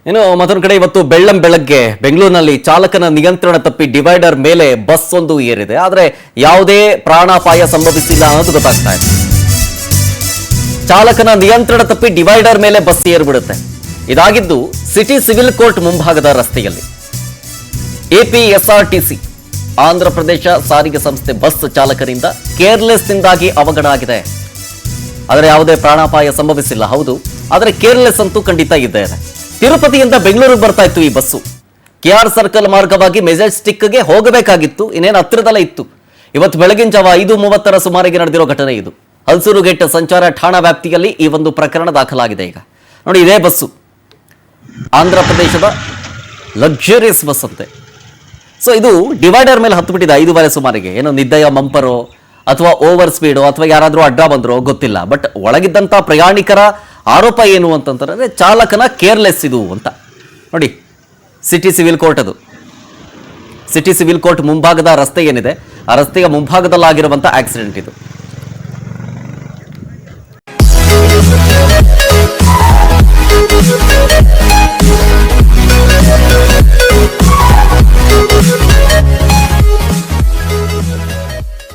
ಇನ್ನು ಮತ್ತೊಂದು ಕಡೆ ಇವತ್ತು ಬೆಳ್ಳಂಬೆಳಗ್ಗೆ ಬೆಂಗಳೂರಿನಲ್ಲಿ ಚಾಲಕನ ನಿಯಂತ್ರಣ ತಪ್ಪಿ ಡಿವೈಡರ್ ಮೇಲೆ ಬಸ್ ಒಂದು ಏರಿದೆ. ಆದರೆ ಯಾವುದೇ ಪ್ರಾಣಾಪಾಯ ಸಂಭವಿಸಿಲ್ಲ ಅನ್ನೋದು ಗೊತ್ತಾಗ್ತಾ ಇದೆ. ಚಾಲಕನ ನಿಯಂತ್ರಣ ತಪ್ಪಿ ಡಿವೈಡರ್ ಮೇಲೆ ಬಸ್ ಏರ್ಬಿಡುತ್ತೆ. ಇದಾಗಿದ್ದು ಸಿಟಿ ಸಿವಿಲ್ ಕೋರ್ಟ್ ಮುಂಭಾಗದ ರಸ್ತೆಯಲ್ಲಿ. APSRTC ಆಂಧ್ರ ಪ್ರದೇಶ ಸಾರಿಗೆ ಸಂಸ್ಥೆ ಬಸ್ ಚಾಲಕರಿಂದ ಕೇರ್ಲೆಸ್ನಿಂದಾಗಿ ಅವಘಡ ಆಗಿದೆ. ಆದರೆ ಯಾವುದೇ ಪ್ರಾಣಾಪಾಯ ಸಂಭವಿಸಿಲ್ಲ, ಹೌದು. ಆದರೆ ಕೇರ್ಲೆಸ್ ಅಂತೂ ಖಂಡಿತ ಇದ್ದೇ ಇದೆ. ತಿರುಪತಿಯಿಂದ ಬೆಂಗಳೂರಿಗೆ ಬರ್ತಾ ಇತ್ತು ಈ ಬಸ್ಸು. KR ಸರ್ಕಲ್ ಮಾರ್ಗವಾಗಿ ಮೆಜೆಸ್ಟಿಕ್ಗೆ ಹೋಗಬೇಕಾಗಿತ್ತು, ಇನ್ನೇನು ಹತ್ತಿರದಲ್ಲೇ ಇತ್ತು. ಇವತ್ತು ಬೆಳಗಿನ ಜಾವ 5:30 ಸುಮಾರಿಗೆ ನಡೆದಿರೋ ಘಟನೆ ಇದು. ಹಲಸೂರು ಗೇಟ್ ಸಂಚಾರ ಠಾಣಾ ವ್ಯಾಪ್ತಿಯಲ್ಲಿ ಈ ಒಂದು ಪ್ರಕರಣ ದಾಖಲಾಗಿದೆ. ಈಗ ನೋಡಿ, ಇದೇ ಬಸ್ಸು ಆಂಧ್ರ ಪ್ರದೇಶದ ಲಕ್ಸುರಿಯಸ್ ಬಸ್ ಅಂತೆ. ಸೊ ಇದು ಡಿವೈಡರ್ ಮೇಲೆ ಹತ್ತು ಬಿಟ್ಟಿದೆ 5:30 ಸುಮಾರಿಗೆ. ಏನೋ ನಿದ್ದೆಯ ಮಂಪರೋ ಅಥವಾ ಓವರ್ ಸ್ಪೀಡೋ ಅಥವಾ ಯಾರಾದರೂ ಅಡ್ಡ ಬಂದರೋ ಗೊತ್ತಿಲ್ಲ. ಬಟ್ ಒಳಗಿದ್ದಂಥ ಪ್ರಯಾಣಿಕರ ಆರೋಪ ಏನು ಅಂತಂದ್ರೆ ಚಾಲಕನ ಕೇರ್ಲೆಸ್ ಇದು ಅಂತ. ನೋಡಿ, ಸಿಟಿ ಸಿವಿಲ್ ಕೋರ್ಟ್ ಅದು. ಸಿಟಿ ಸಿವಿಲ್ ಕೋರ್ಟ್ ಮುಂಭಾಗದ ರಸ್ತೆ ಏನಿದೆ, ಆ ರಸ್ತೆಯ ಮುಂಭಾಗದಲ್ಲಾಗಿರುವಂಥ ಆಕ್ಸಿಡೆಂಟ್ ಇದು.